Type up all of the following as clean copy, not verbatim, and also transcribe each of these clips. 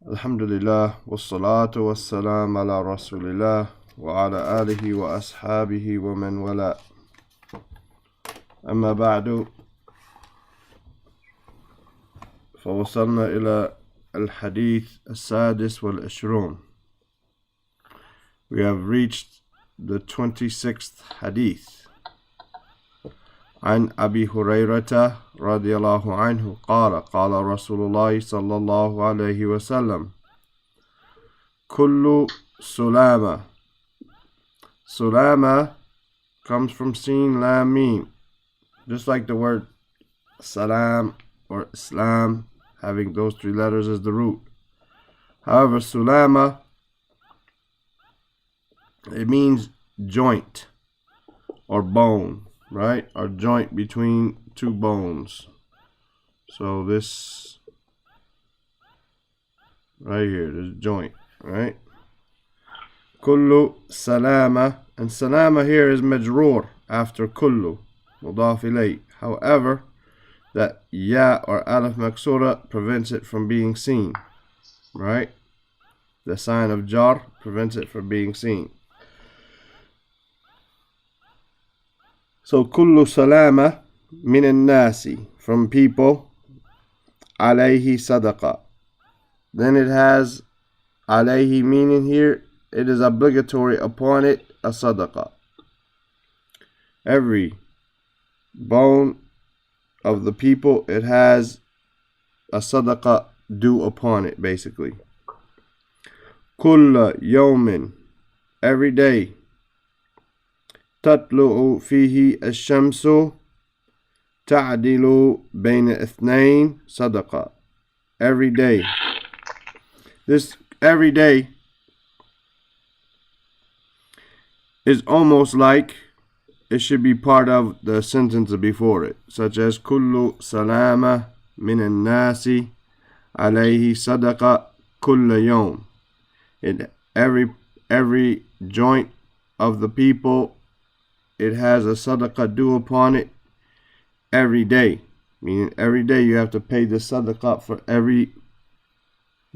Alhamdulillah, wassalatu wassalam ala rasulillah wa ala alihi wa ashabihi wa man wala. Amma ba'du, فوصلنا إلى الحديث السادس والعشرون. We have reached the 26th hadith. عن أبي هريرة رضي الله عنه قال قال رسول الله صلى الله عليه وسلم كل سلامة. Sulama comes from Sin Lam Mim, just like the word salam or Islam, having those three letters as the root. However, sulama, it means joint or bone, right? Or joint between two bones. So this right here, this joint, right? Kullu salama, and salama here is majroor after kullu, mudaf ilay. However, that ya or alif maksura prevents it from being seen, right? The sign of jar prevents it from being seen. So kullu salama min an-nasi, from people, alayhi sadaqa. Then it has alayhi, meaning here it is obligatory upon it a sadaqa. Every bone of the people, it has a sadaqa due upon it, basically. Kulla yawmin, every day. تطلع فيه الشمس تعدل بين اثنين صدقة. Every day. This every day is almost like it should be part of the sentence before it, such as كل سلامة من الناس عليه صدقة كل يوم. Every joint of the people, it has a sadaqah due upon it every day. Meaning every day you have to pay the sadaqah for every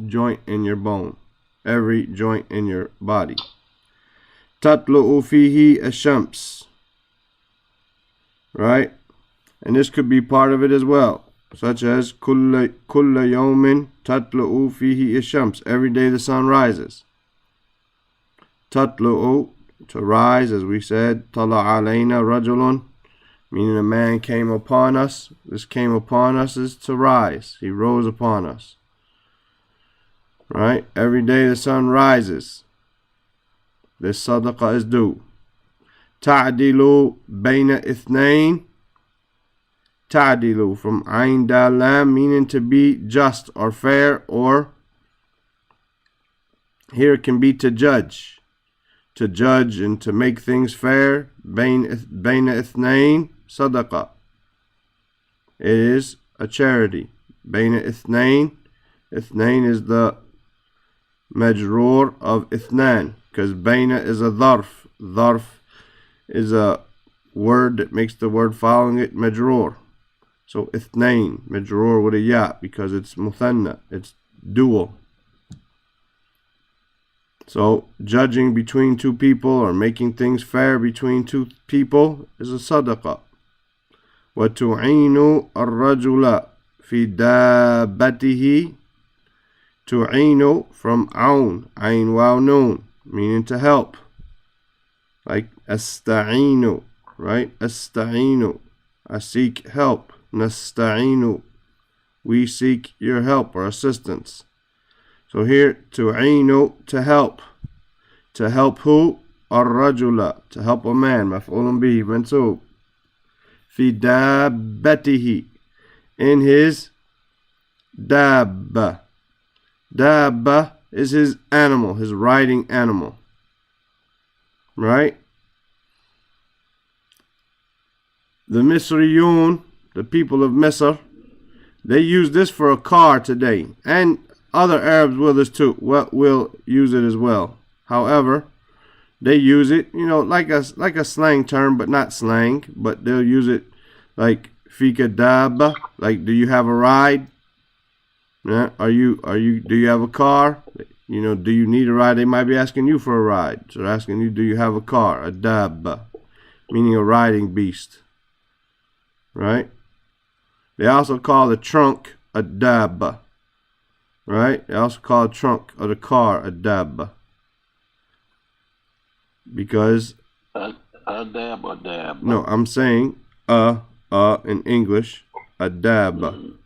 joint in your bone, every joint in your body. Tatlu'u fihi ash-shams. Right? And this could be part of it as well, such as kulla yawmin tatlu'u fihi ash-shams. Every day the sun rises. Tatlu'u, to rise, as we said. Tala alayna rajulun, meaning a man came upon us. This came upon us is to rise. He rose upon us. Right? Every day the sun rises. This sadaqah is due. Ta'dilu bayna ithnain. Ta'dilu, from ayn dal lam, meaning to be just or fair, or here it can be to judge. To judge and to make things fair. Bayna ithnain sadaqah. It is a charity. Bayna ithnain. Ithnain is the majroor of ithnan, because bayna is a dharf. Dharf is a word that makes the word following it majroor. So ithnain, majroor with a ya, because it's muthanna, it's dual. So judging between two people or making things fair between two people is a sadaqah. وَتُعِينُ الرَّجُلَ فِي دَابَّتِهِ. Tu'inu, from aun, ayn waw nun, meaning to help. Like asta'inu, right? Asta'inu, I seek help. Nasta'inu, we seek your help or assistance. So here, tu'inu, to help. To help who? Ar-rajula, to help a man. Maf'ulun bihi, mansub. Fi dabbatihi, in his dabba. Dabba is his animal, his riding animal. Right? The Misriyun, the people of Misr, they use this for a car today. And other Arabs will use it as well. However, they use it, like a slang term, but not slang. But they'll use it like fika dabba, like do you have a ride? Yeah, do you have a car? You know, do you need a ride? They might be asking you for a ride. So they're asking you, do you have a car? A dabba, meaning a riding beast. Right? They also call the trunk a dabba. Right? They also call the trunk of the car a dabba. Because A dab or dab. no, I'm saying in English, a dabba.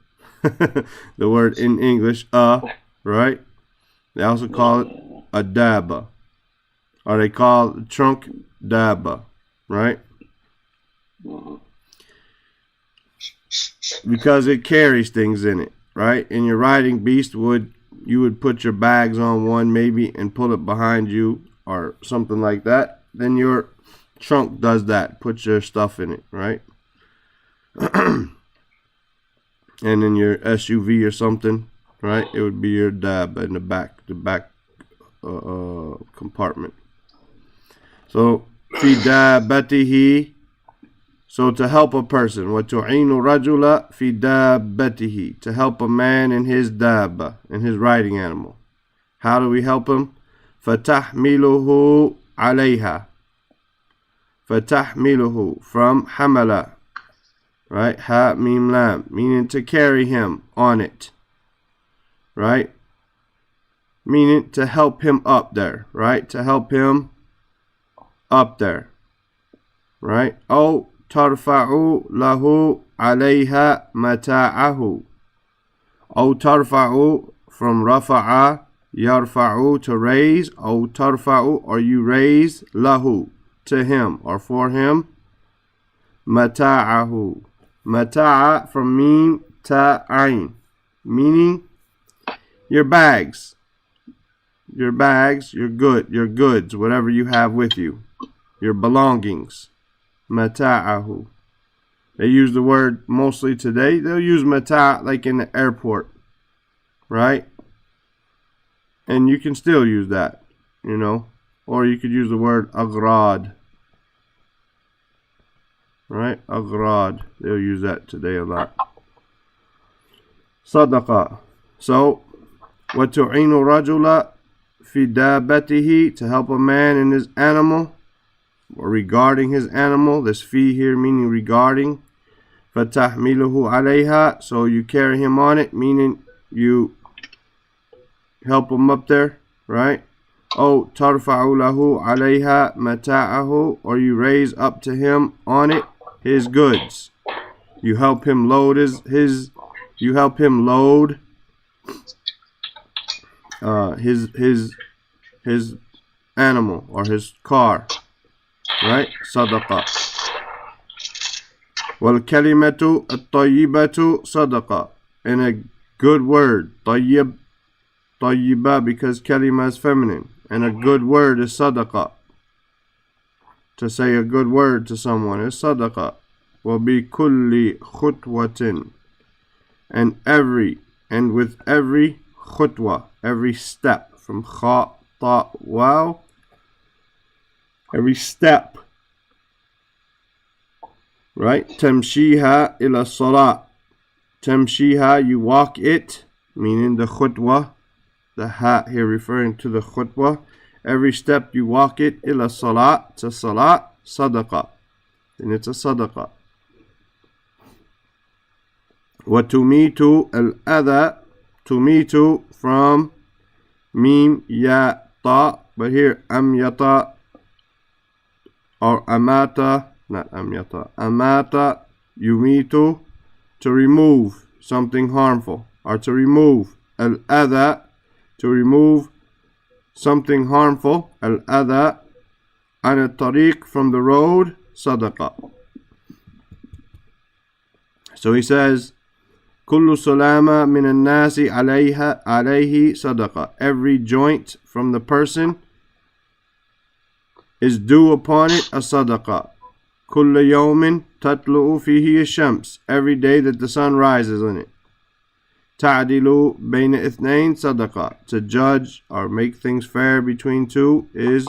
The word in English, right? They also call it a dabba. Or they call the trunk dabba, right? Because it carries things in it, right? And your riding beast you would put your bags on one maybe and pull it behind you or something like that. Then your trunk does that, puts your stuff in it, right? And in your SUV or something, right? It would be your dab in the back compartment. So, fi dabbatihi. So to help a person, وَتُعِينُ رَجُلَ فِي دَابَّتِهِ, to help a man in his dabba, in his riding animal. How do we help him? فَتَحْمِلُهُ عَلَيْهَا. فَتَحْمِلُهُ, from hamala, right? Ha, mim, lam, meaning to carry him on it, right? Meaning to help him up there, right? To help him up there, right? Oh, ترفع له عليها متاعه. أو ترفع, from رفع, يرفع, to raise. أو ترفع, or you raise, له, to him or for him, متاعه. متاع, from mim ta ain, meaning your bags, your goods, whatever you have with you, your belongings. Mata'ahu. They use the word mostly today. They'll use mata' like in the airport, right? And you can still use that, you know. Or you could use the word agrad, right? Agrad. They'll use that today a lot. Sadaqa. So, وَتُعِينُ رَجُلَ فِي دَابَتِهِ, to help a man in his animal, or regarding his animal. This fi here meaning regarding. فَتَحْمِلُهُ عَلَيْهَا, so you carry him on it, meaning you help him up there, right? Oh, تَرْفَعُ لَهُ عَلَيْهَا مَتَاعَهُ, or you raise up to him on it his goods. You help him load his animal or his car. Right? Sadaqa. وَالْكَلِمَةُ الطَّيِّبَةُ صَدَقَةٌ, and a good word, طَيِّب, طَيِّبah, because kalima is feminine, and a good word is sadaqa. To say a good word to someone is sadaqa. وَبِكُلِّ خُطْوَةٍ, and with every khutwa, every step, from kha, ta, waw, every step, right? Tamshiha ila salat. Tamshiha, you walk it, meaning the khutwa, the ha here referring to the khutwa. Every step you walk it, ila salat, to salat, sadaqa. And it's a sadaqa. Wa tumitu al-adha, tumitu, from mim ya ta, but here am yata, or amata, not amyata, amata, yumitu, to remove something harmful, or to remove al-adha, to remove something harmful, al-adha, an al-tariq, from the road, sadaqa. So he says, kullu salama min al-nasi alayhi sadaqa. Every joint from the person is due upon it a sadaqa. Kulla yawmin tatlu'u fihi ash-shams. Every day that the sun rises on it. Ta'dilu bayna ithnain sadaqa. To judge or make things fair between two is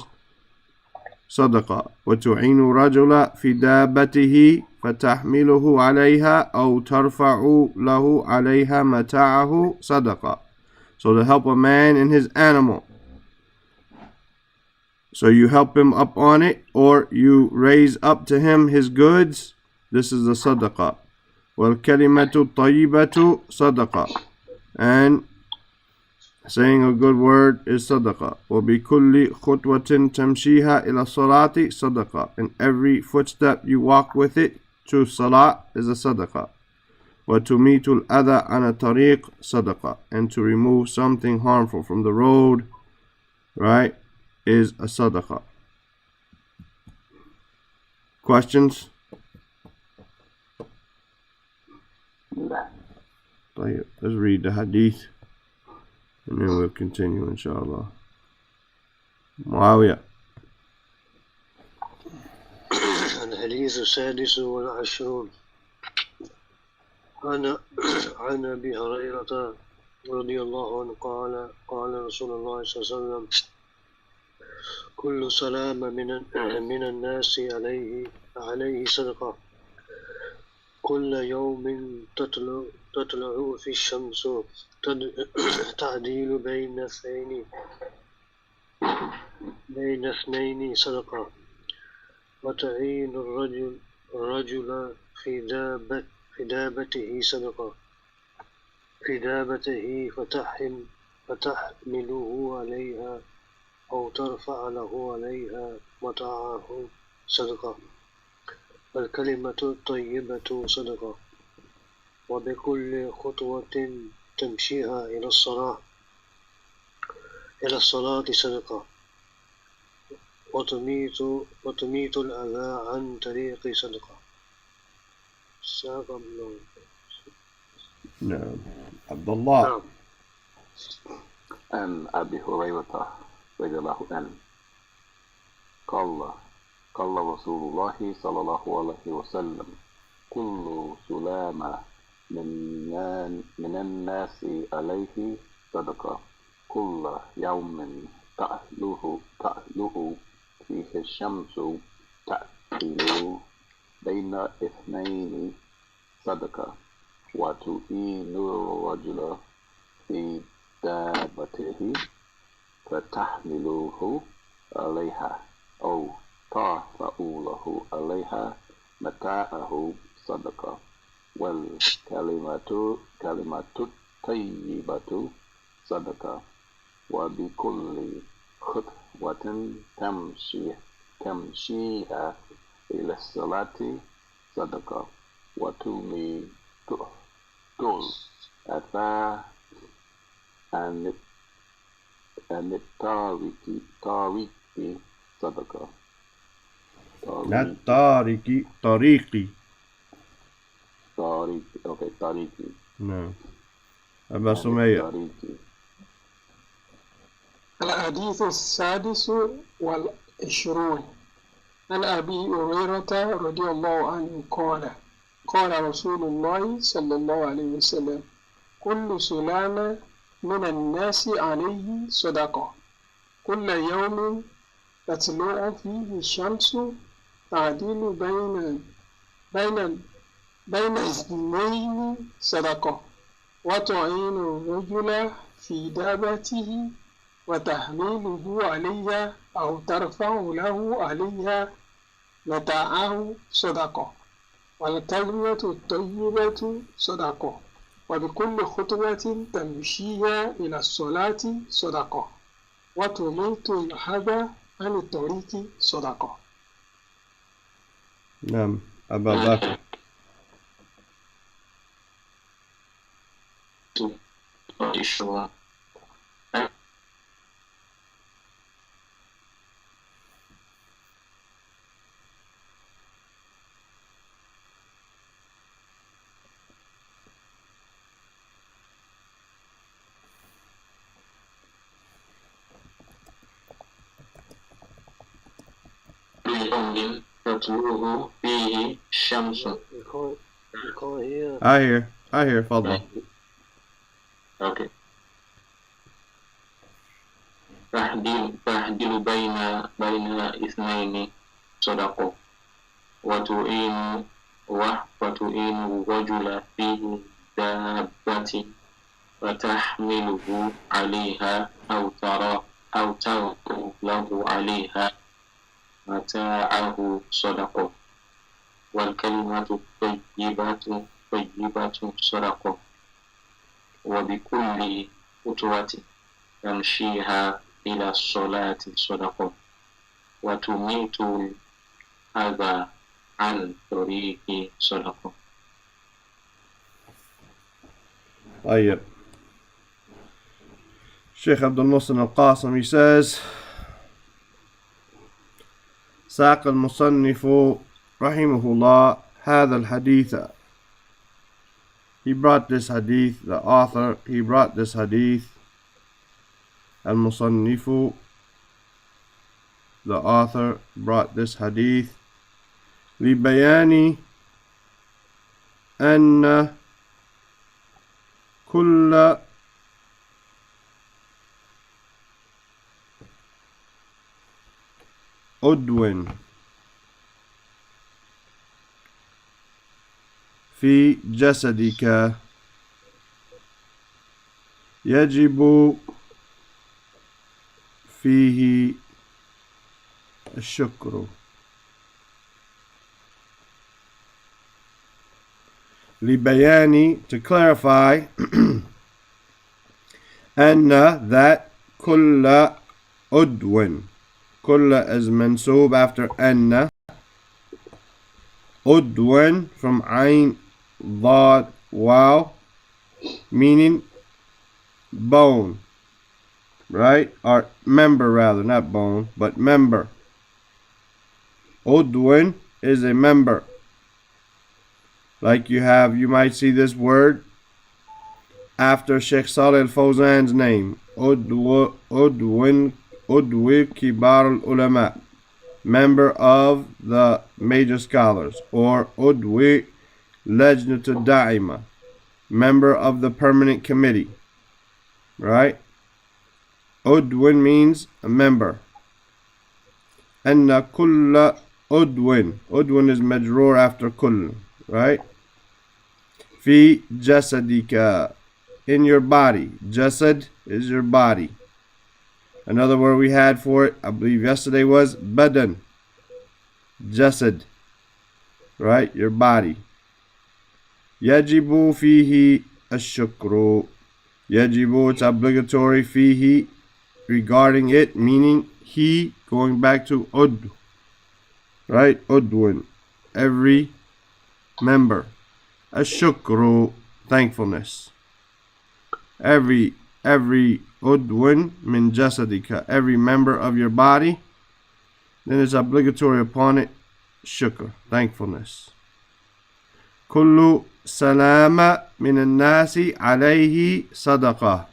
صدقة. وتعين الرجل في دابته فتحمله عليها أو ترفع له عليها متاعه صدقة. So to help a man in his animal. So you help him up on it, or you raise up to him his goods. This is the sadaqah. وَالْكَلِمَةُ الطَّيِّبَةُ صَدَقَةٌ. And saying a good word is sadaqah. وَبِكُلِّ خُطْوَةٍ تَمْشِيهَا إِلَى الصَّلَاةِ صَدَقَةٌ. And every footstep you walk with it to salat is a sadaqah. وَتُمِيتُ الْأَذَى عَنَ الطَّرِيقِ صَدَقَةٌ. And to remove something harmful from the road, right, is a sadaqah. Questions? Let's read the hadith and then we'll continue inshallah. Muawiyah. الحديث السادس والعشرون عن أبي هريرة رضي الله عنه قال قال رسول الله صلى الله عليه وسلم كل سلام من الناس عليه صدقة كل يوم تطلع في الشمس تعديل بين اثنين صدقة وتعين الرجل في دابته صدقة في دابته فتحمله عليها أو ترفع له عليها متاعه صدقة والكلمة الطيبة صدقة وبكل خطوة تمشيها إلى الصلاة صدقة وتميت الأذى عن طريق صدقة. نعم. عبد الله. عن أبي هريرة رضي الله عنه قال رسول الله صلى الله عليه وسلم كل سلامة من الناس عليه صدقة كل يوم تألوه فيه الشمس تأكل بين اثنين صدقة وتعين الرجل في دابته فتحمله عليها أو ترفع له عليها متاعه صدقة والكلمة الطيبة صدقة وبكل خطوة تمشيها إلى الصلاة صدقة وتميت الأذى عن الطريق صدقة. Not طريقي. طريقي. طريقي. No. أبا سمية. الحديث السادس والعشرون عن أبي هريرة رضي الله عنه قال رسول الله صلى الله عليه وسلم كل سلامة من الناس عليه صدقة كل يوم تطلع فيه الشمس تعديل بين اثنين صدقة وتعين الرجل في دابته وتحميله عليها أو ترفع له عليها متاعه صدقة والكلمة الطيبة صدقة وبكل خطوة تمشيها إلى الصلاة صدقة وتميت الأذى عن الطريق صدقة. نعم. أبا بكر. يوم تطلع فيه الشمس. I hear فضل. Okay. تعدل بين اثنين صدقة وتعين الرجل في دابة وتحمله عليها أو ترك له عليها متاعه صدقة والكلمة طيبة صدقة وبكل خطوة تمشيها إلى الصلاة صدقة وتميت الأذى عن طريق صدقة. طيب. Sheikh Abdul Muhsin Al-Qasim, he says, ساق المصنف رحمه الله هذا الحديث. He brought this hadith, the author, he brought this hadith, Al-Musannifu, the author brought this hadith, لبيان أن كل عضو في جسدك يجب فيه الشكر لبيان, to clarify أن that كل عضو, كل is منسوب after أن, عضو from عين ضاد واو, meaning bone, right? Or member rather, not bone, but member. عضو is a member. Like you might see this word after Sheikh Saleh Al-Fawzan's name, عضو كبار العلماء, member of the major scholars, or عضو لجنة الدائمة, member of the permanent committee, right? عضو means a member. أن كل عضو is مجرور after كل, right? في جسدك, in your body. Jasad is your body. Another word we had for it, I believe yesterday, was badan. Jasad, right? Your body. يجب فيه الشكر. يجب, it's obligatory. فيه, regarding it, meaning he, going back to ud, right? Udwin, every member. الشكر, thankfulness. Every udwin min jasadika, every member of your body, then it's obligatory upon it shukr, thankfulness. كل سلامة من الناس عليه صدقة.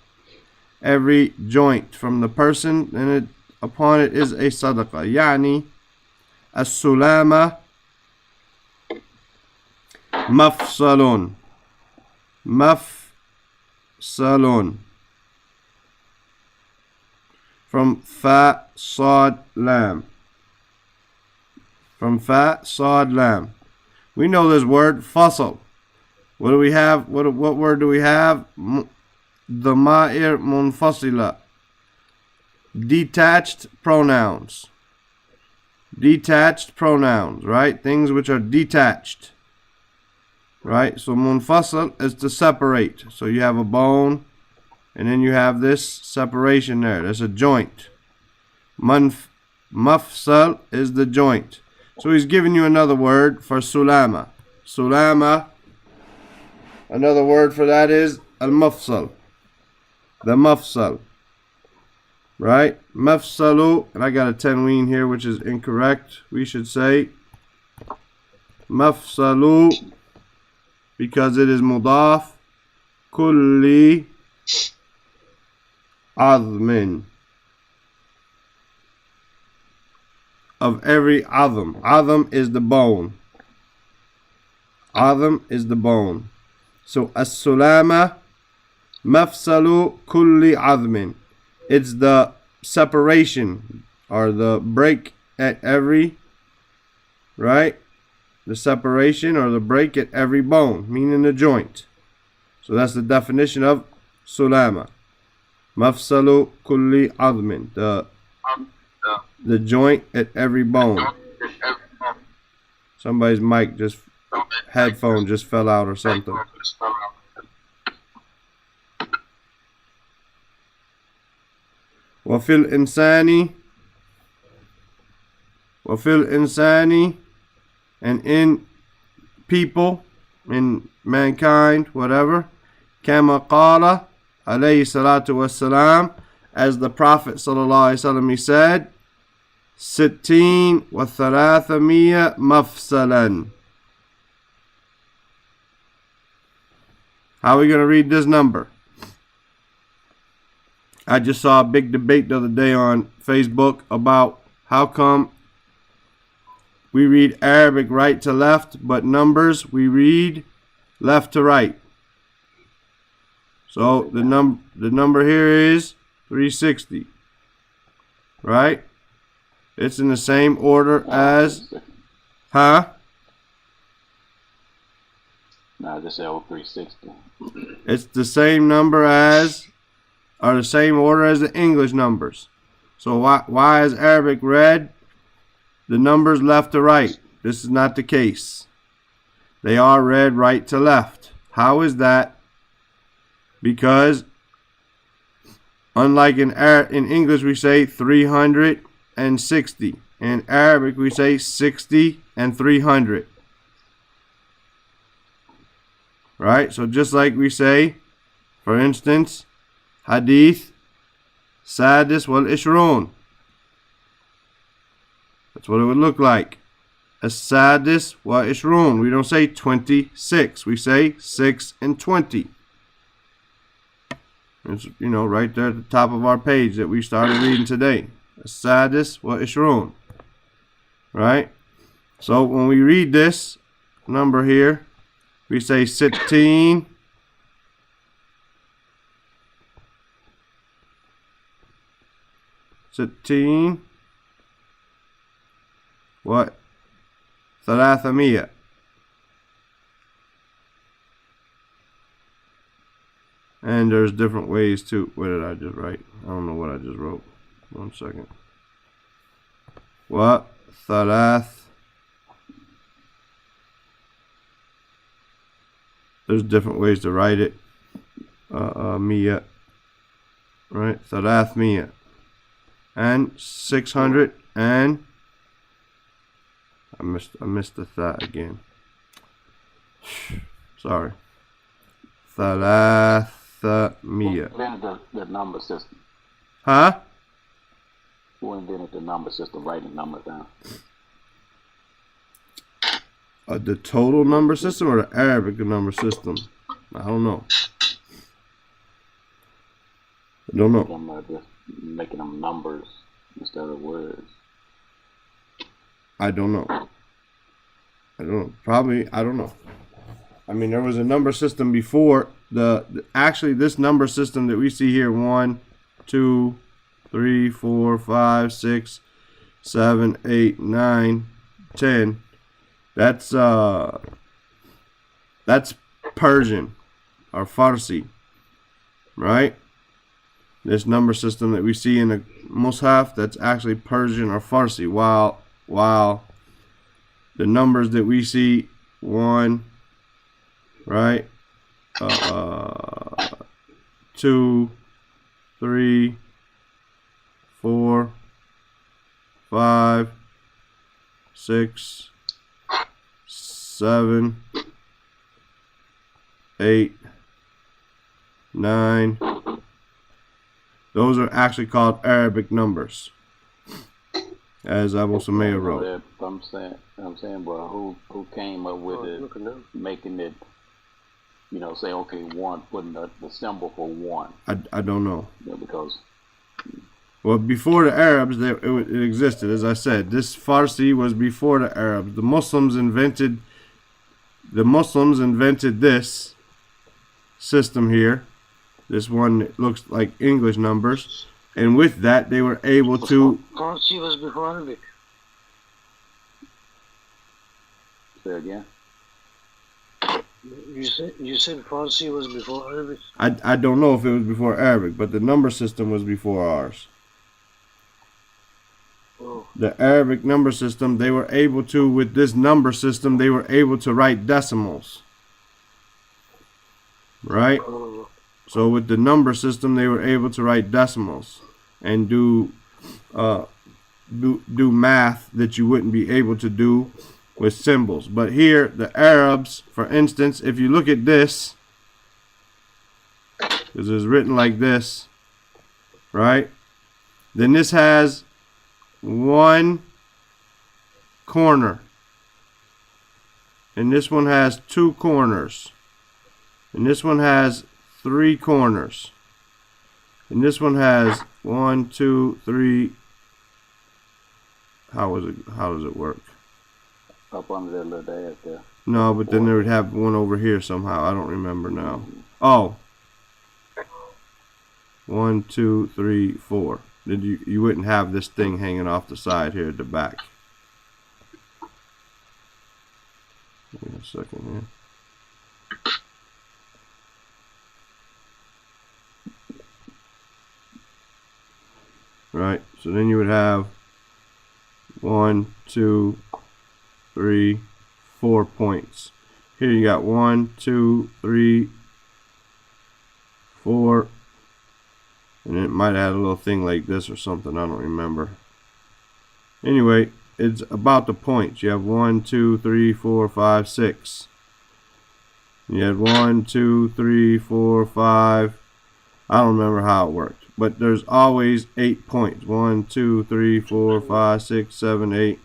Every joint from the person, then upon it is a sadaqah. يعني السلامة مفصل. مفصل from fa sad lam. From fa sad lam. We know this word fasl. What do we have? What word do we have? Dhama'ir munfasila. Detached pronouns. Detached pronouns, right? Things which are detached. Right? So munfasal is to separate. So you have a bone, and then you have this separation there. That's a joint. Mafsal is the joint. So he's giving you another word for sulama. Sulama, another word for that is al-mafsal. The mafsal. Right? Mafsalu, and I got a tanween here which is incorrect. We should say mafsalu because it is mudaf. Kulli azmin. Of every azam. Azam is the bone. Azam is the bone. So as-sulama mafsalu kulli azmin. It's the separation or the break at every, right? The separation or the break at every bone, meaning the joint. So that's the definition of sulama. Mafsalu kulli admin, the joint at every bone. Somebody's mic just, headphone just fell out or something. وفي الإنسان and in people, in mankind, whatever, كما قال عليه الصلاة والسلام, as the Prophet sallallahu alaihi wasallam, he said, 60 وثلاثمية مفصلا. How are we going to read this number? I just saw a big debate the other day on Facebook about how come we read Arabic right to left, but numbers we read left to right. So the number here is 360, right? It's in the same order as, huh? No, just say 360. It's the same number as, or the same order as the English numbers. So why is Arabic read the numbers left to right? This is not the case. They are read right to left. How is that? Because unlike in English we say 360. In Arabic we say 60 and 300. Right? So just like we say, for instance, Hadeeth Sadis wal Ishrun. That's what it would look like. As-Sadis wa Ishrun. We don't say 26. We say 6 and 20. It's, you know, right there at the top of our page that we started reading today. As-Sadis wa Ishrun. Right? So when we read this number here, we say 16. What? ثلاثمية. And there's different ways too. What did I just write? I don't know what I just wrote. 1 second. What? ثلاث. There's different ways to write it. Mia. Right? ثلاثمية. And 600 and I missed the thought again. Sorry. ثلاثمية. The number system. Huh? Who invented the number system, writing numbers down? The total number system or the Arabic number system? I don't know. I don't know. Just making them numbers instead of words. I don't know. I don't know. Probably, I don't know. I mean, there was a number system before actually this number system that we see here, 1, 2, 3, 4, 5, 6, 7, 8, 9, 10. That's Persian or Farsi, right? This number system that we see in the Mus'haf, that's actually Persian or Farsi, while the numbers that we see, 1, right, 2, 3, 4, 5, 6, 7, 8, 9. Those are actually called Arabic numbers, as Abu Sumayya wrote. I'm saying, but who came up with it, making it, you know, say, okay, 1, putting the symbol for 1. I don't know. Yeah, because. Well, before the Arabs, it existed. As I said, this Farsi was before the Arabs. The Muslims invented this system here. This one looks like English numbers, And with that, they were able to. Farsi was before Arabic. Say again. You said Farsi was before Arabic. I don't know if it was before Arabic, but the number system was before ours. Oh. The Arabic number system, they were able to, with this number system, they were able to write decimals. Right? Oh. So with the number system, they were able to write decimals and do math that you wouldn't be able to do with symbols. But here, the Arabs, for instance, if you look at this, because it's written like this, right? Then this has one corner, and this one has two corners, and this one has three corners, and this one has 1, 2, 3. How does it work? Up under that little dash there. No, but then they would have one over here somehow. I don't remember now. Oh, 1, 2, 3, 4. Then you wouldn't have this thing hanging off the side here at the back. Wait a second here. Right, so then you would have 1, 2, 3, 4 points. Here you got 1, 2, 3, 4, and it might add a little thing like this or something. I don't remember. Anyway, it's about the points. You have 1, 2, 3, 4, 5, 6. You had 1, 2, 3, 4, 5. I don't remember how it worked, but there's always 8 points. 1, 2, 3, 4, 5, 6, 7, 8.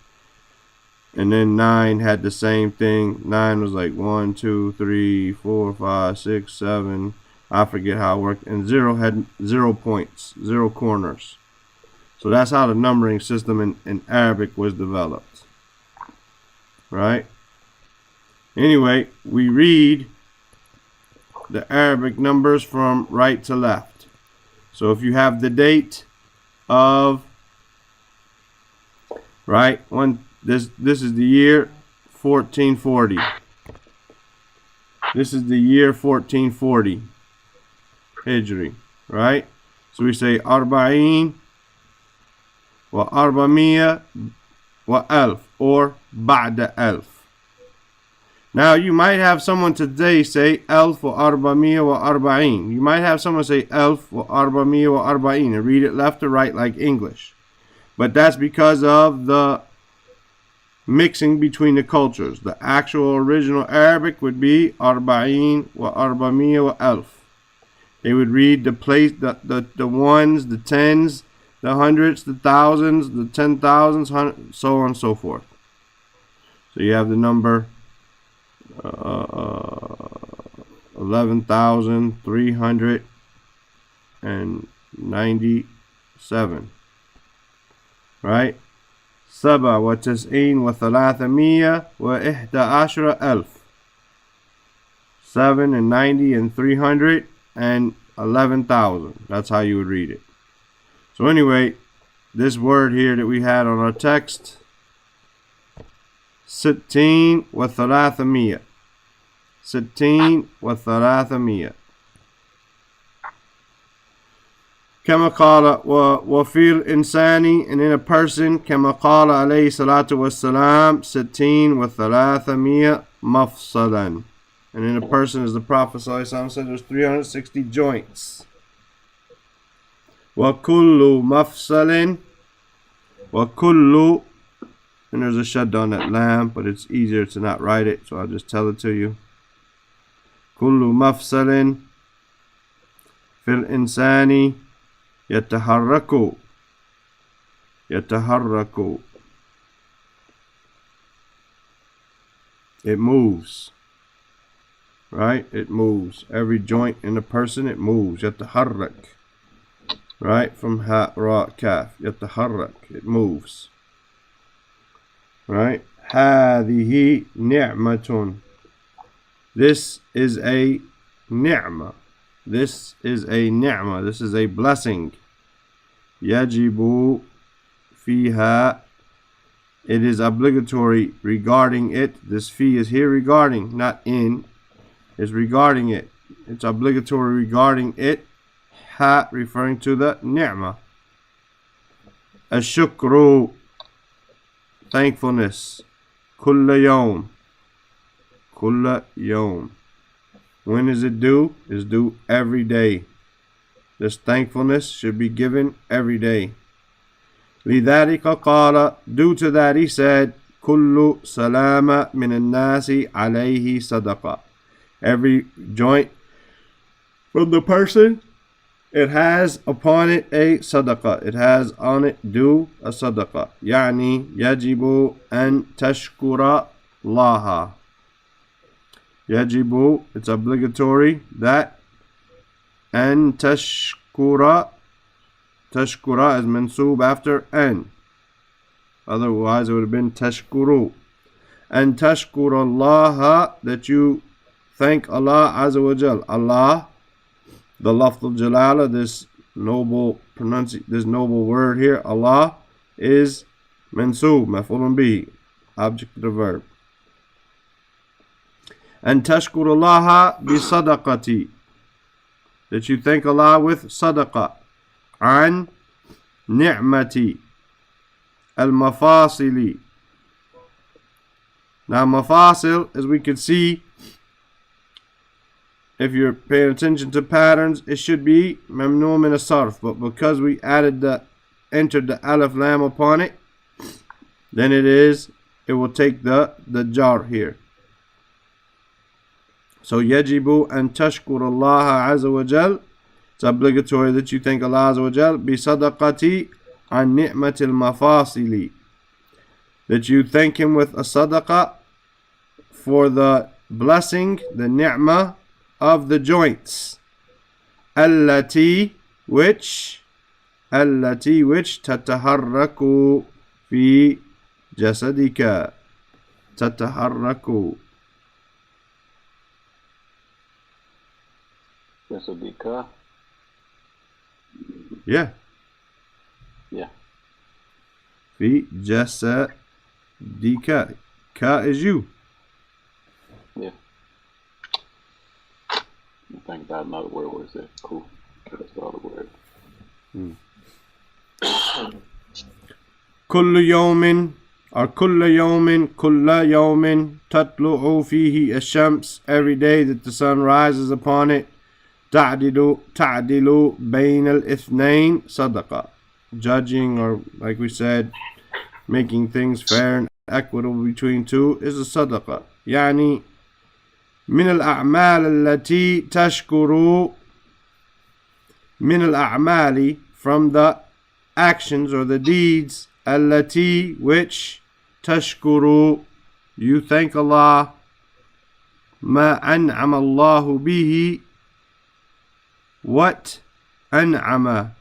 And then 9 had the same thing. 9 was like 1, 2, 3, 4, 5, 6, 7. I forget how it worked. And 0 had 0 points, 0 corners. So that's how the numbering system in Arabic was developed. Right? Anyway, we read the Arabic numbers from right to left. So if you have the date of, right, this is the year 1440. This is the year 1440 Hijri, right? So we say Arba'īn wa Arba'miyya wa Alf, or Ba'da Alf. Now you might have someone today say Alf wa Arba'miyya wa Arba'īn. You might have someone say Alf wa Arba'miyya wa Arba'īn and read it left to right like English. But that's because of the mixing between the cultures. The actual original Arabic would be Arba'īn wa Arba'miyya wa Alf. They would read the ones, the tens, the hundreds, the thousands, the 10,000s, so on and so forth. So you have the number 11,397, right? 97,311,000. 7 and 90 and 300 and 11,000. That's how you would read it. So anyway, this word here that we had on our text, 60 wa 300. 60 wa 300. كما قال وفي الإنسان, and in a person, كما قال عليه الصلاة والسلام 60 و300 مفصلا. And in a person, as the Prophet ﷺ said, there's 360 joints. وَكُلُّ مَفْصَلٍ وَكُلُّ, and there's a shadda on that lam, but it's easier to not write it, so I'll just tell it to you. كُلُّ مَفْصَلٍ فِي الْإِنسَانِ يَتَحَرَّكُ. يَتَحَرَّكُ. It moves. Right? It moves. Every joint in a person, it moves. يتحرك. Right? From ha, ra, kaf. يتحرك. It moves. Right? هذه نعمة. This is a ni'mah. This is a ni'mah. This is a blessing. يجب فيها. It is obligatory regarding it. This fee is here regarding, not in. It's regarding it. It's obligatory regarding it. Ha referring to the ni'mah. Ashukru, thankfulness. Kulla yawm. Kulla yawm. When is it due? It's due every day. This thankfulness should be given every day. لذلك قال, due to that he said, كل سلامة من الناس عليه صدقة. Every joint from the person, it has upon it a sadaqah. It has on it due a sadaqah. يعني يجب أن تشكر الله. يجب, it's obligatory that أن تشكر. Tashkura is mansoob after an. Otherwise it would have been tashkuru. And tashkura Allah, that you thank Allah Azza wa Jal. Allah, the lafz of jalala, this noble word here, Allah, is mansoob, maf'ulun bihi, object of the verb. And tashkura Allah bi sadaqati, that you thank Allah with sadaqah. عن نعمة المفاصل. Now mafasil, as we can see, if you're paying attention to patterns, it should be mamnu min as-sarf, but because we entered the alif lam upon it, then it will take the jar here. So yajibu an tashkur Allah azza wa jal. It's obligatory that you thank Allah Azza wa Jal bi sadaqati an ni'matil mafasili, that you thank Him with a sadaqah for the blessing, the ni'mah of the joints. Allati, which tataharraku fi jasadika. Tataharraku. Jasadika. Yeah. Yeah. Fi jasadika. Ka is you. Yeah. I think about another word. What is that? Cool. That's the other word. كل يوم or كل يوم تطلع فيه الشمس. Every day that the sun rises upon it. تعدل بين الاثنين صدقة. Judging, or like we said, making things fair and equitable between two is a sadaqah. يعني من الأعمال التي تشكر. من الأعمال, from the actions or the deeds, التي, which تشكر, you thank Allah, ما أنعم الله به, what أنعم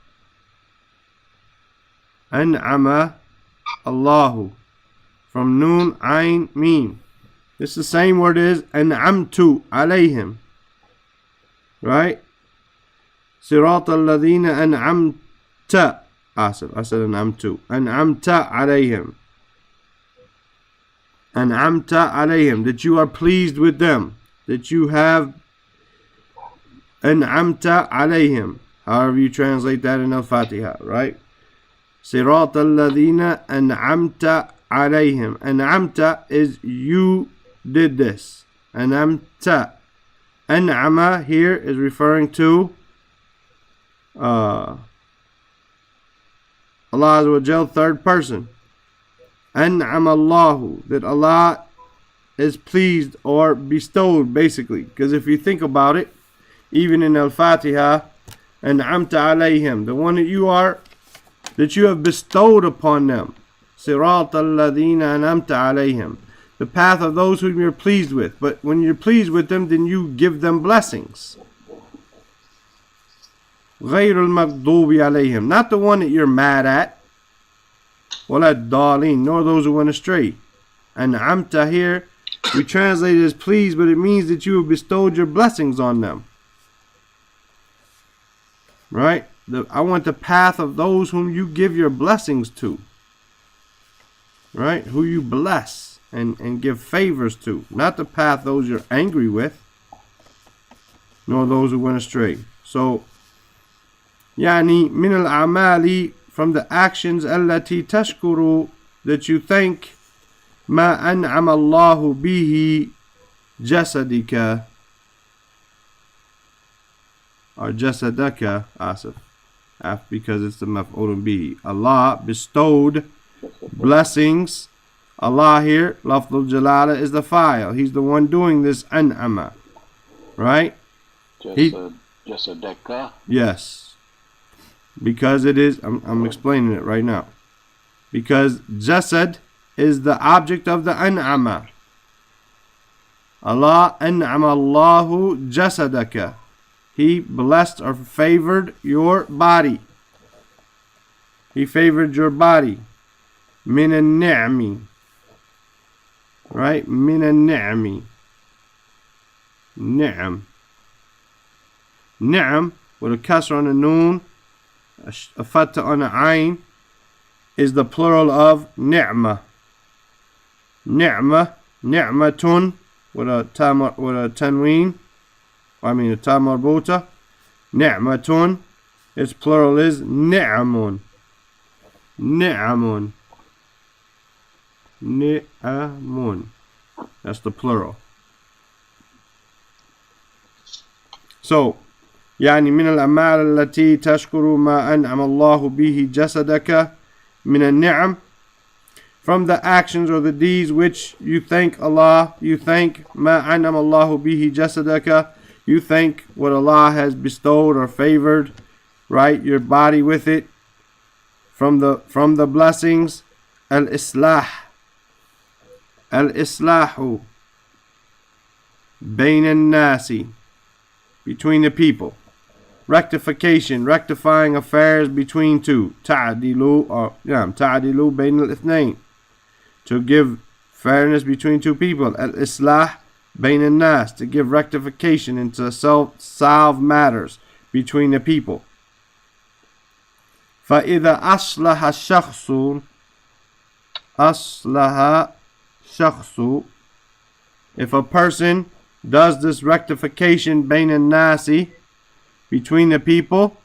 Allahu, from noon, ayn, meen. It's the same word as أنعمت عليهم, right? صراط الذين أنعمت. I said أنعمت. أنعمت عليهم. أنعمت عليهم, that you are pleased with them, that you have أنعمت عليهم. However you translate that in Al-Fatiha, right? صراط الذين أنعمت عليهم. أنعمت is you did this. أنعمت. أنعم here is referring to Allah Azza wa Jal, third person. أنعم الله, that Allah is pleased or bestowed, basically. Because if you think about it, even in Al-Fatiha, أنعمت عليهم, the one that you have bestowed upon them. صراط الذين أنعمت عليهم, the path of those whom you're pleased with. But when you're pleased with them, then you give them blessings. غير المغضوب عليهم, not the one that you're mad at. ولا الضالين, nor those who went astray. أنعمت here, we translate it as pleased, but it means that you have bestowed your blessings on them. Right? the path of those whom you give your blessings to. Right? Who you bless and give favors to. Not the path those you're angry with, nor those who went astray. So, يعني من الأعمال, from the actions التي تشكر, that you thank ما أنعم الله به جسدك, or جسدك, asif, because it's the maf'ulun bihi. Allah bestowed blessings. Allah here, lafzul jalala, is the file. He's the one doing this an'ama, right? Just a dekah. Yes, because it is. I'm explaining it right now. Because jasad is the object of the an'ama. Allah an'ama Allahu jasadaka. He blessed or favored your body. He favored your body. Min an-ni'mi. Right? Min an-ni'mi. Ni'am. Ni'am, with a kasr on the noon, a fatha on the ayn, is the plural of ni'ma. Ni'ma, ni'matun, with a tanween, a ta marbuta. Ni'matun, its plural is ni'amun. Ni'amun. Ni'amun. That's the plural. So, يعني من الأعمال التي تشكر ما أنعم الله به جسدك من النعم, from the actions or the deeds which you thank Allah, you thank ما أنعم الله به جسدك, you thank what Allah has bestowed or favored, right, your body with it, from the blessings. Al-Islah, Al-Islahu بين الناس, between the people. Rectification, rectifying affairs between two. Ta'adilu, or ta'adilu bayn al-ithnayn, to give fairness between two people. Al-Islah bayn al-nas, to give rectification and to solve matters between the people. فَإِذَا أَصْلَحَ الشَّخْصُ أَصْلَحَ شَخْصُ, if a person does this rectification bayn al-nasi, between the people,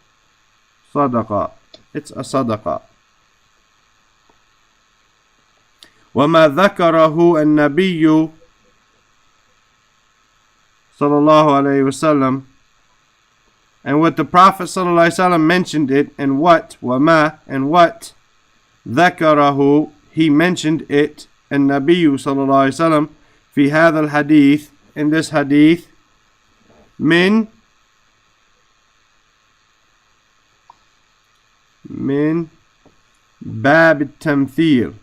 sadaqa, it's a sadaqa. وَمَا ذَكَرَهُ النَّبِيُّ sallallahu alayhi wasallam, and what the Prophet sallallahu alayhi wasallam mentioned it, and what, وَمَا, and what, ذَكَرَهُ, he mentioned it, النبي sallallahu alayhi wasallam, في هذا الحديث, in this hadith, min bab al-tamthil,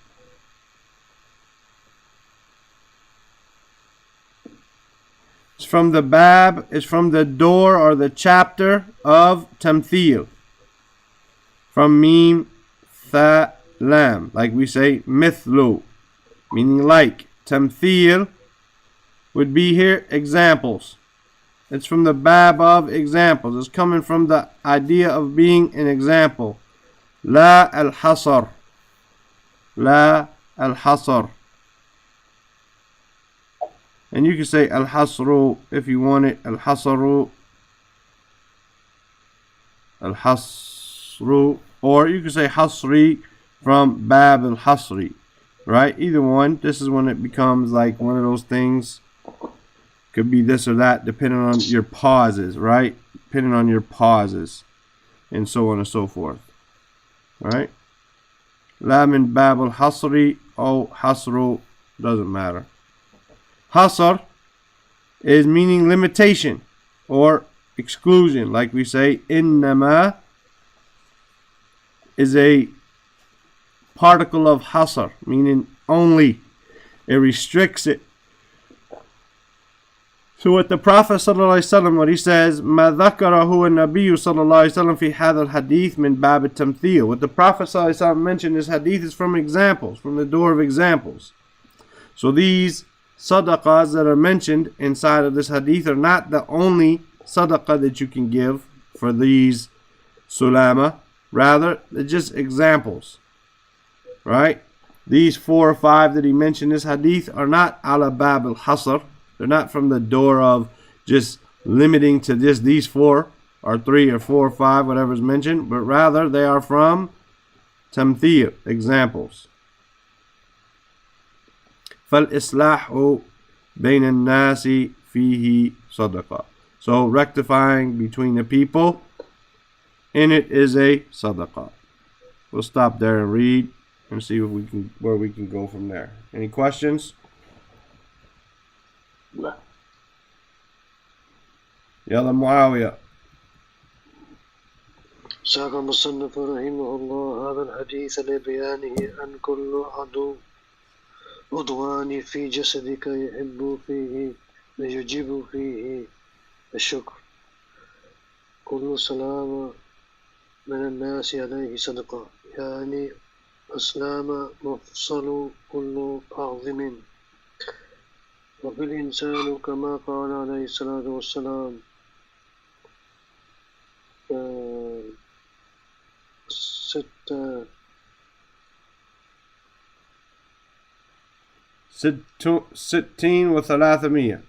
it's from the bab, it's from the door or the chapter of tamthil, from mim tha lam, like we say mithlu, meaning like. Tamthil would be here examples. It's from the bab of examples. It's coming from the idea of being an example. La al-hasar. La al-hasar. And you can say al-hasru if you want it. Al-hasaru. Al-hasru. Or you can say hasri from bab al-hasri. Right? Either one. This is when it becomes like one of those things. Could be this or that depending on your pauses, right? Depending on your pauses. And so on and so forth. Right? La min bab al-hasri or hasru, doesn't matter. Hasr is meaning limitation or exclusion. Like we say, innama is a particle of hasr, meaning only. It restricts it. So what the Prophet ﷺ, what he says, ما ذكره النبي صلى الله عليه وسلم في هذا الحديث من باب التمثيل. What the Prophet ﷺ mentioned, this hadith is from examples, from the door of examples. So these sadaqahs that are mentioned inside of this hadith are not the only sadaqah that you can give for these sulama. Rather, they're just examples. Right? These 4 or 5 that he mentioned in this hadith are not ala bab al-hasr. They're not from the door of just limiting to just these 4 or 3 or 4 or 5, whatever is mentioned, but rather they are from tamthil, examples. فَالْإِصْلَاحُ بَيْنَ النَّاسِ فِيهِ صَدَقَةٌ. So rectifying between the people, in it is a sadaqah. We'll stop there and read and see if we can, where we can go from there. Any questions? لا. يلا معاوية. ساق المصنف رحمه الله هذا الحديث لبيانه أن كل عضوان في جسدك يجب فيه الشكر. كل سلام من الناس عليه صدقة، يعني أسلام مفصل كل أعظم. وبالإنسان كما قال عليه الصلاة والسلام ستين وثلاثمية.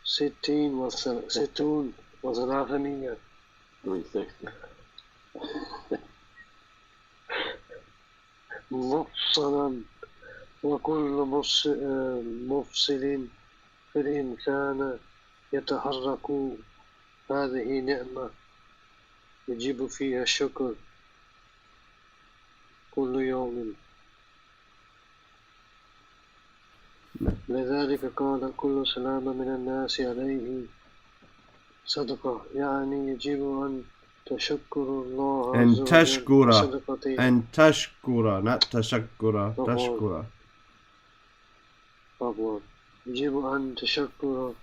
60 و300. 360. مفصلا، وكل مفصل في الإنسان يتحرك، هذه نعمة يجب فيها الشكر كل يوم. لذلك قال كل سلام من الناس عليه صدقة، يعني يجب أن تشكر الله عز وجل بصدقته. أن تشكر not تشكر تشكر. يجب أن تشكر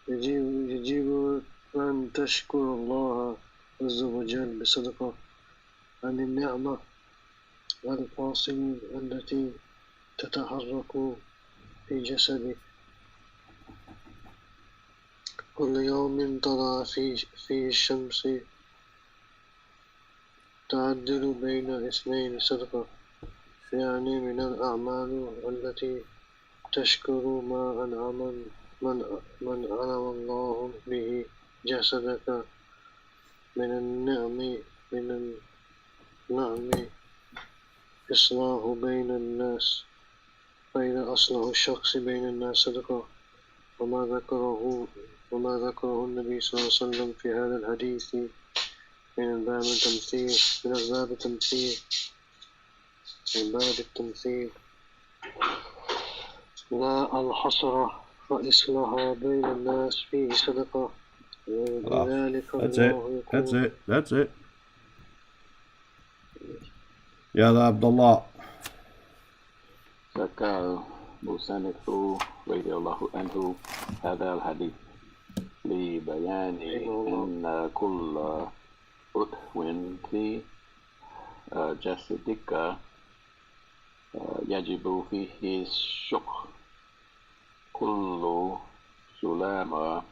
يجب أن تشكر الله عز وجل بصدقة عن النعمة والفاصل التي تتحرك في جسدك. كل يوم طلع فيه الشمس تعدل بين اثنين صدقة، يعني من الأعمال التي تشكر ما أنعم الله به جسدك من النعم إصلاح بين الناس، فإذا أصلح الشخص بين الناس صدقة. وما ذكره النبي صلى الله عليه وسلم في هذا الحديث من باب التمثيل لا الحصر، فإصلاح بين الناس فيه صدقة. لذلك الله يقول. That's it. يلا عبد الله. ذكر مصنف رضي الله عنه هذا الحديث لبيان أن كل عضو في جسدك يجب فيه الشكر. كل سلام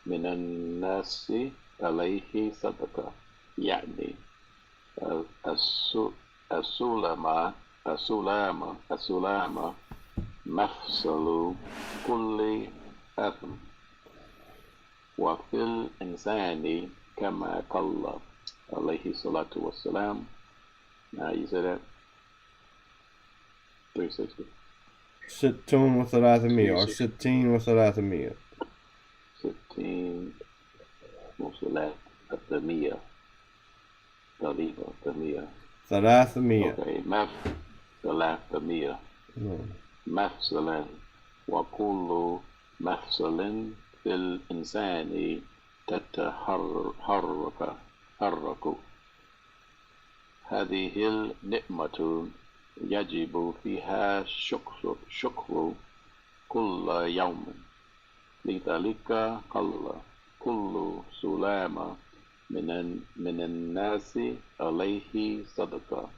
من الناس عليه صدقة، يعني السلام مفصل كل أثم. وفي الإنسان كما قال عليه الصلاة والسلام. You said that? 360. 60 و300 or 60 و300. 60 و300. 300. Okay, 300. مفصلا، وكل مفصل في الإنسان تتحرك. هذه النعمة يجب فيها شكر كل يوم. لذلك قال كل سلام من الناس عليه صدقة،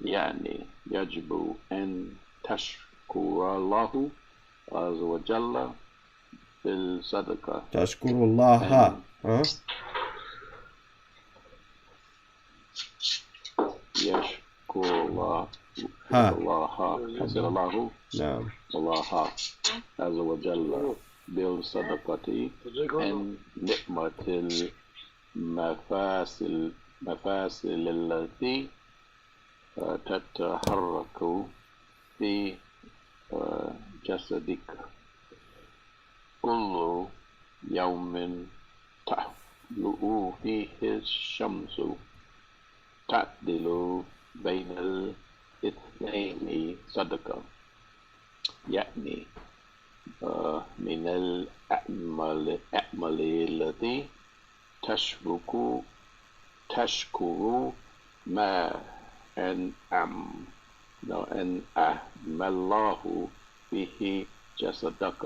يعني يجب أن تشكر الله عز وجل بالصدقة تشكر الله. and يشكر الله حسن الله نعم. الله عز وجل بالصدقة and نعمة المفاصل التي تتحرك في جسدك كل يوم تطلع فيه الشمس تعدل بين الاثنين صدقة يعني من الأعمال التي تشكر ما أنعم الله به جسدك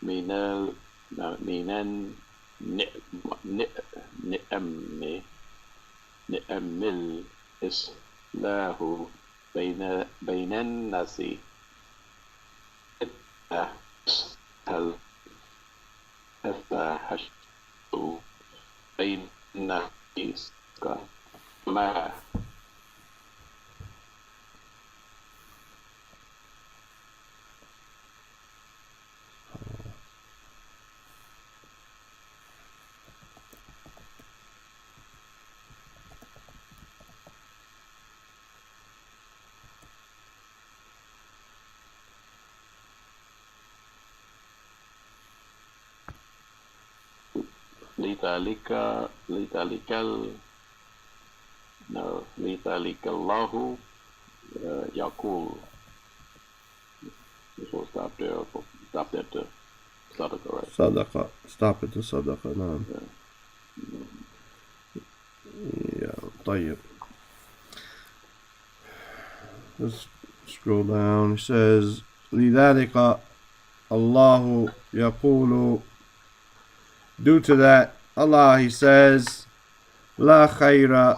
من نعم الإصلاح بين الناس بين الناس ما لذلك الله يقول. So stop there to Sadaqa, right? Sadaqa. Stop it to Sadaqa. نعم. Yeah. طيب. Let's scroll down. It says لذلك الله يقول. Due to that, Allah, He says, لا خير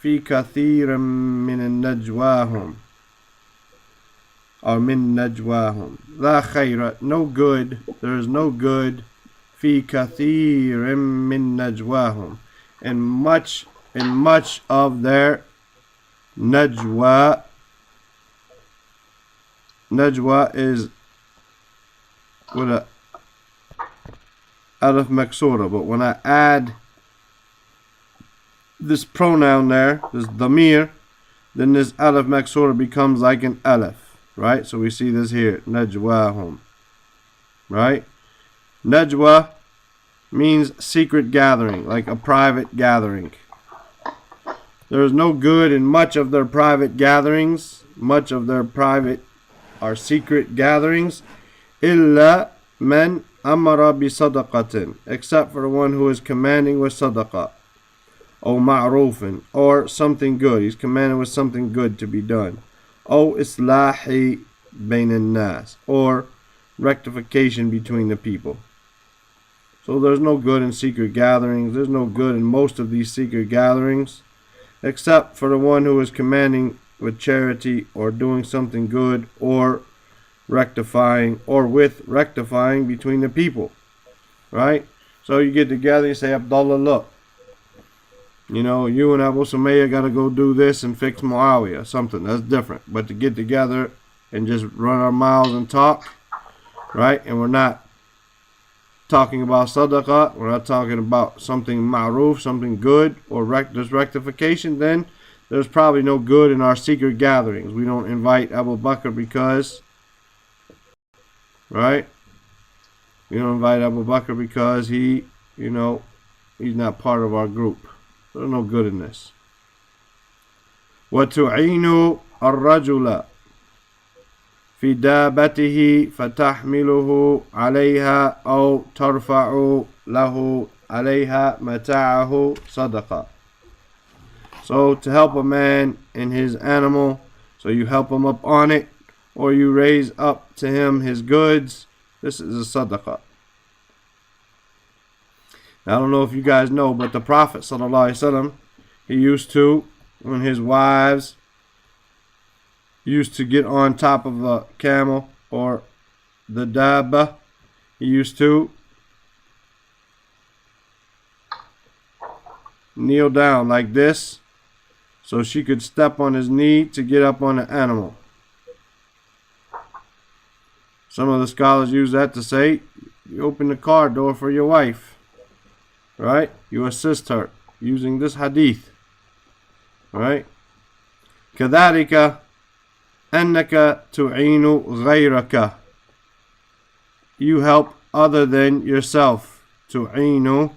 في كثير من النجواهم, or من نجواهم. لا خير, no good. There is no good. في كثير من نجواهم, in much of their najwa. Najwa is with a alif maksura, but when I add this pronoun there, this damir, then this alif maksura becomes like an alif, right? So we see this here, najwahum, right? Najwa means secret gathering, like a private gathering. There is no good in much of their private gatherings, much of their private or secret gatherings, illa man amara bi sadaqatin, except for the one who is commanding with sadaqah, or ma'rufin, or something good. He's commanding with something good to be done, or islahi bain an-nas, or rectification between the people. So there's no good in secret gatherings. There's no good in most of these secret gatherings, except for the one who is commanding with charity, or doing something good, or rectifying between the people, right? So you get together, you say, Abdullah, look, you know, you and Abu Sumayya got to go do this and fix Muawiyah, something that's different. But to get together and just run our mouths and talk, right? And we're not talking about sadaqah, we're not talking about something ma'ruf, something good, or there's rectification, then there's probably no good in our secret gatherings. We don't invite Abu Bakr because, right? We don't invite Abu Bakr because he, you know, he's not part of our group. There's no good in this. وَتُعِينُ الرَّجُلَ في دابته فتحمله عليها أو ترفع له عليها متاعه صدقة. So to help a man in his animal, so you help him up on it, or you raise up to him his goods, this is a sadaqah. Now, I don't know if you guys know, but the Prophet ﷺ, he used to, when his wives used to get on top of a camel or the dabba. He used to kneel down like this so she could step on his knee to get up on the animal. Some of the scholars use that to say you open the car door for your wife, right? You assist her using this hadith, right? كذلك أنك تعين غيرك. You help other than yourself. تعين,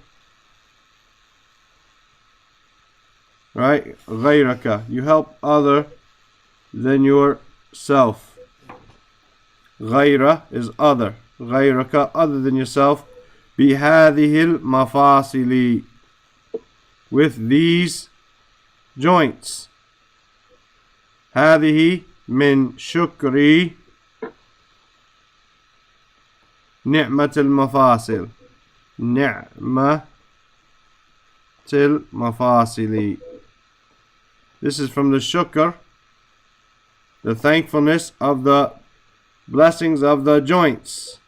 right? غيرك. You help other than yourself. غير is other. غيرك, other than yourself. بهذه المفاصل, with these joints. هذه من شكر نعمة المفاصل. نعمة المفاصل. This is from the shukr, the thankfulness of the blessings of the joints.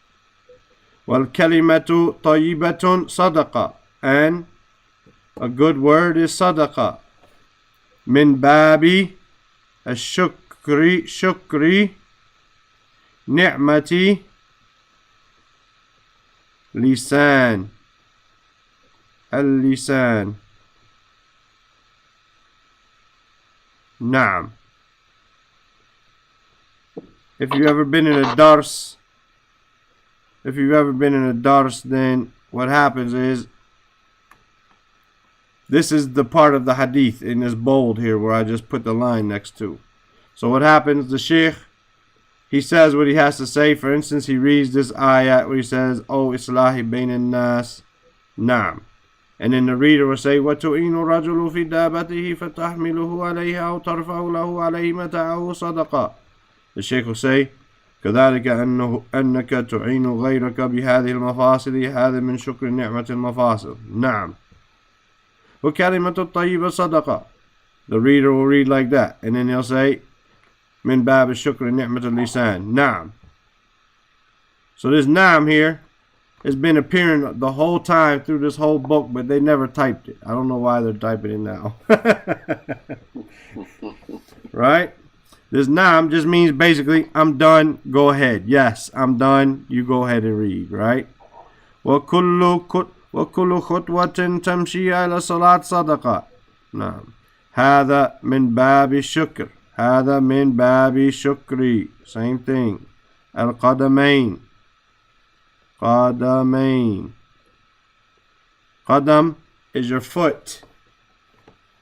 والكلمة طيبة صدقة, and a good word is صدقة. من باب الشكر شكر نعمة لسان اللسان. نعم. If you've ever been in a dars, then what happens is, this is the part of the hadith in this bold here where I just put the line next to. So what happens, the sheikh, he says what he has to say. For instance, he reads this ayat where he says, "Oh, islahi bain an-nas." Naam. And then the reader will say, وَتُعِينُ الرَّجُلُ فِي دَابَتِهِ فَتَحْمِلُهُ عَلَيْهَا أَوْ تَرْفَعُ لَهُ عَلَيْهِ مَتَاعَهُ صَدَقَةً. The sheikh will say, كذلك أنك تعين غيرك بهذه المفاصل. هذا من شكر نعمة المفاصل. نعم. وكلمة الطيبة صدقة. The reader will read like that, and then he'll say, من باب الشكر نعمة اللسان. نعم. So this naam here has been appearing the whole time through this whole book, but they never typed it. I don't know why they're typing it now. Right? This naam just means basically, I'm done, go ahead. Yes, I'm done, you go ahead and read, right? وَكُلُّ خُطْوَةٍ تَمْشِي إِلَى صَلَاةٍ صَدَقَةٍ. نعم. هذا من باب الشكر. هذا من باب الشكر. Same thing. القدمين. قدمين. Qadam is your foot.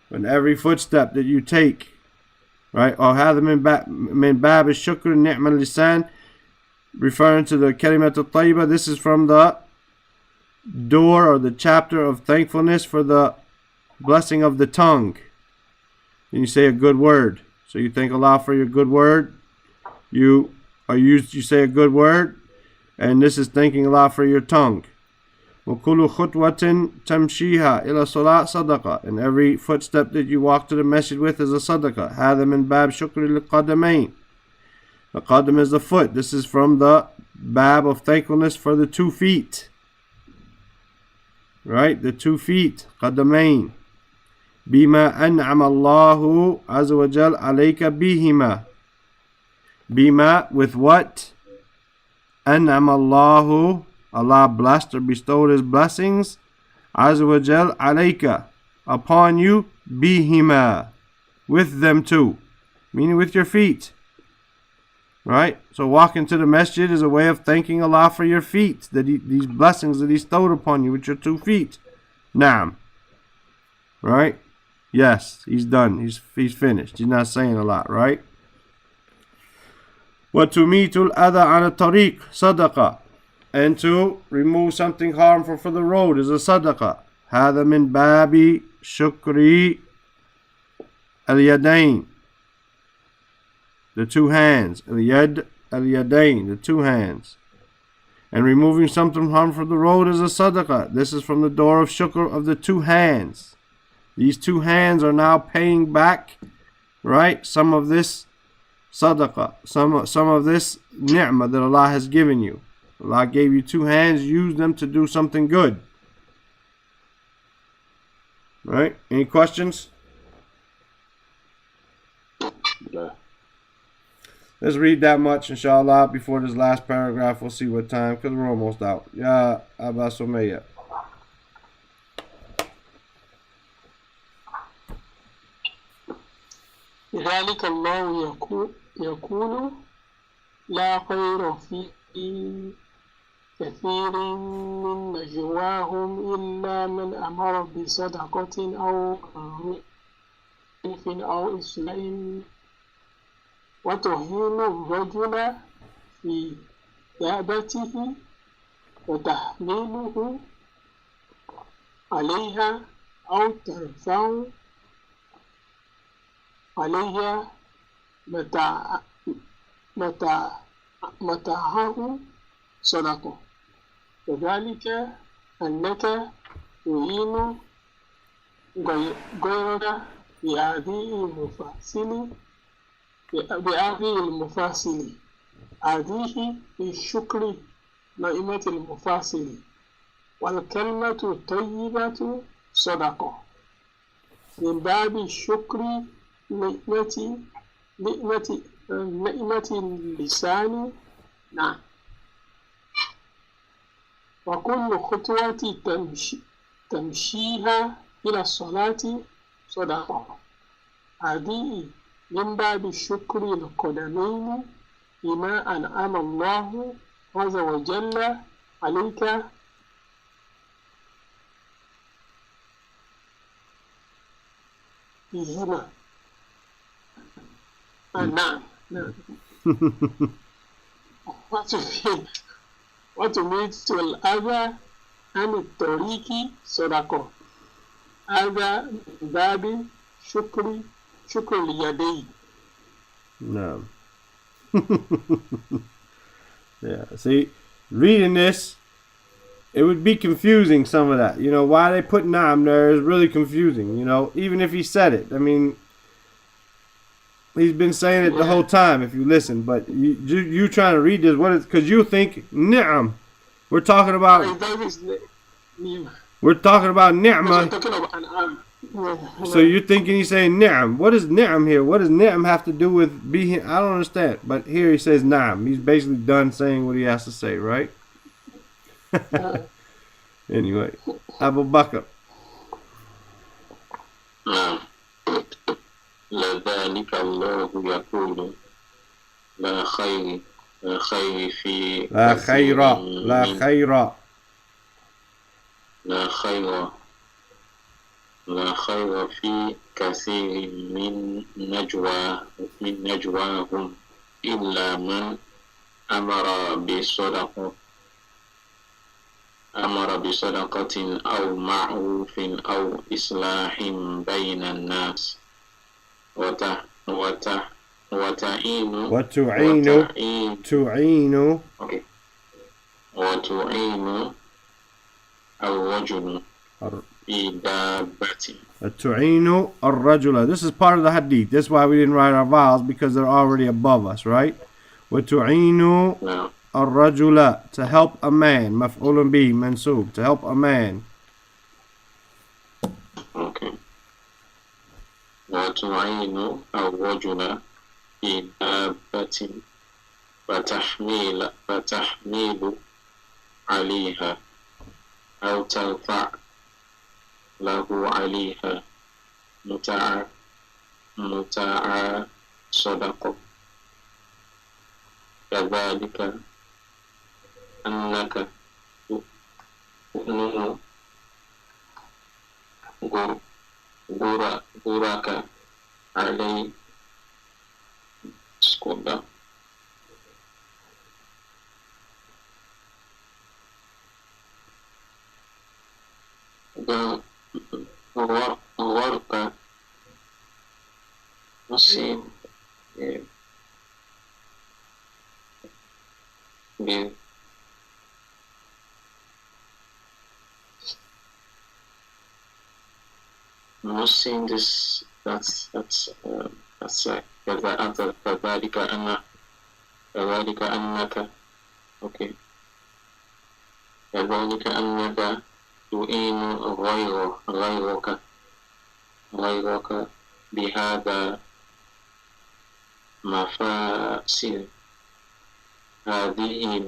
When every footstep that you take, right? Or هذا من باب الشكر نعم اللسان, referring to the kalimat al-tayyiba. This is from the door or the chapter of thankfulness for the blessing of the tongue. And you say a good word. So you thank Allah for your good word. You say a good word, and this is thanking Allah for your tongue. وَكُلُّ خُطْوَةٍ تَمْشِيهَا إِلَى صَلَاةٍ صَدَقَةٍ. And every footstep that you walk to the masjid with is a sadaqah. هَذَا مِنْ بَاب شُكْرِ الْقَدَمَيْن. The qadam is the foot. This is from the bab of thankfulness for the 2 feet. Right? The 2 feet. قَدَمَيْن. بِمَا أَنْعَمَ اللَّهُ عَزَّ وَجَلَّ عَلَيْكَ بِهِمَا. Bima, with what? أَنْعَمَ اللَّهُ, Allah blessed or bestowed His blessings, عَزَّ وَجَلَّ عَلَيْكَ, upon you, bihima, with them too, meaning with your feet. Right? So walking to the masjid is a way of thanking Allah for your feet, that these blessings that He bestowed upon you with your 2 feet. Naam. Right? Yes, he's done. He's finished. He's not saying a lot, right? وَتُمِيتُ الْأَذَى عَنَ الطَّرِيقِ صَدَقَةً. And to remove something harmful for the road is a sadaqah. هذا من باب شكر اليدين. The 2 hands. اليد اليدين. The 2 hands. And removing something harmful for the road is a sadaqah. This is from the door of shukr of the 2 hands. These 2 hands are now paying back, right, some of this sadaqah. Some of this ni'mah that Allah has given you. Allah gave you two hands, use them to do something good. Right? Any questions? Yeah. Let's read that much, inshallah, before this last paragraph. We'll see what time, because we're almost out. Ya Aba Sumayya. لذلك الله يقول لا خير في كثير من نجواهم إلا من أمر بصدقة أو معروف أو إصلاح وتهين الرجل في دابته وتحميله عليها أو ترفع عليها متاعه صدقة وذلك أنك تعين غيرك بهذه المفاصل هذه في الشكر نعمة المفاصل والكلمة الطيبة صدقة من باب الشكر نعمة اللسان. نعم. وكل خطوة تمشيها إلى الصلاة صدقة هذه من باب الشكر القدمين بما أنعم الله عز وجل عليك بهما. نعم. وتميت الأذى عن الطريق صدقة هذا من باب شكر اليدين. No. Yeah. See, reading this, it would be confusing, some of that. You know, why they put Naam there is really confusing. You know, even if he said it. I mean, he's been saying it the whole time if you listen. But you trying to read this, what is, because you think Ni'am. We're talking about ni'mah. So you're thinking he's saying Ni'am. What is Ni'am here? What does Ni'am have to do with being? I don't understand. But here he says Naam. He's basically done saying what he has to say, right? Anyway, Abu Bakr. لذلك الله يقول لا خير في لا خير في كثير من نجواهم إلا من أمر بصدقة أو معروف أو إصلاح بين الناس وتعين الرجل في دابته. تعين الرجل. This is part of the hadith. That's why we didn't write our vowels, because they're already above us, right? وتعين الرجل, to help a man. مفعول به منصوب, to help a man. Okay. وتعين الرجل في دابته فتحميل عليها أو ترفع له عليها متاع صدقة كذلك أنك تؤمن غرك علي سكودا غرك مسين Muslim, this that's كذلك أنك أوكي كذلك أنك تعين غيرك بهذا مفاسد هذه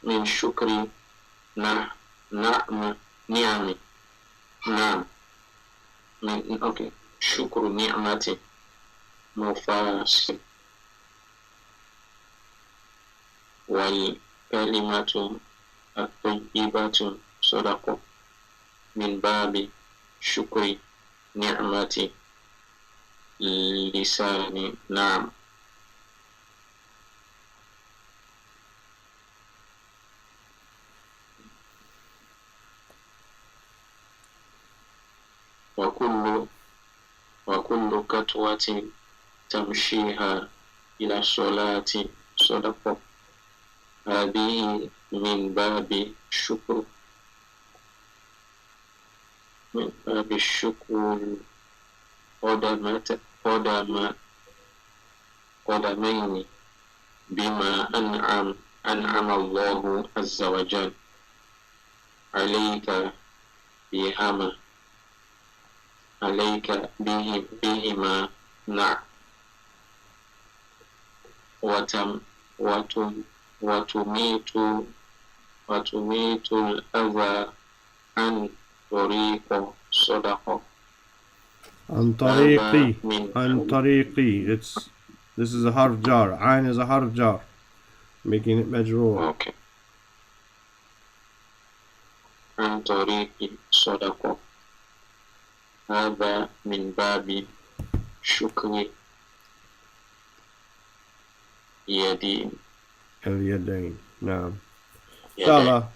من شكر نعم من أوكي شكر نعمة مفاسد والكلمة الطيبة صدقة من باب شكر نعمة اللسان نعم وكل كتوة تمشيها إلى الصلاة صدقة هذه من باب الشكر قدمين بما أنعم الله عز وجل عليك بهما نعم وتميت الأذى عن طريق صدقة عن طريقي. This is a harf jar. Ain is a harf jar, making it majroor. Okay. عن طريق صدقة هذا من باب شكر اليدين. Naam. Inshallah.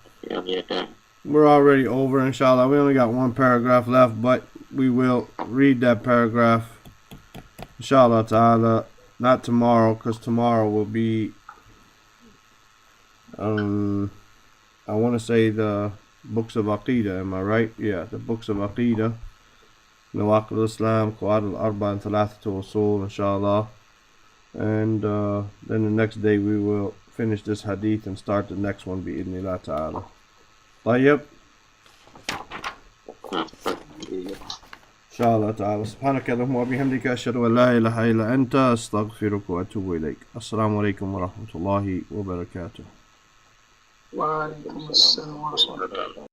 We're already over, inshallah. We only got one paragraph left, but we will read that paragraph, inshallah ta'ala, not tomorrow, because tomorrow will be, I want to say the books of Aqidah, am I right? Yeah, the books of Aqidah, Nawaqid al-Islam, Al-Arba'īn, Thalathatul Usul, inshallah. And then the next day we will finish this hadith and start the next one, bi'idhnillah ta'ala. طيب إن شاء الله تعالى. سبحانك اللهم وبحمدك أشهد أن لا إله إلا أنت أستغفرك وأتوب إليك. السلام عليكم ورحمة الله وبركاته. وعليكم السلام ورحمة الله.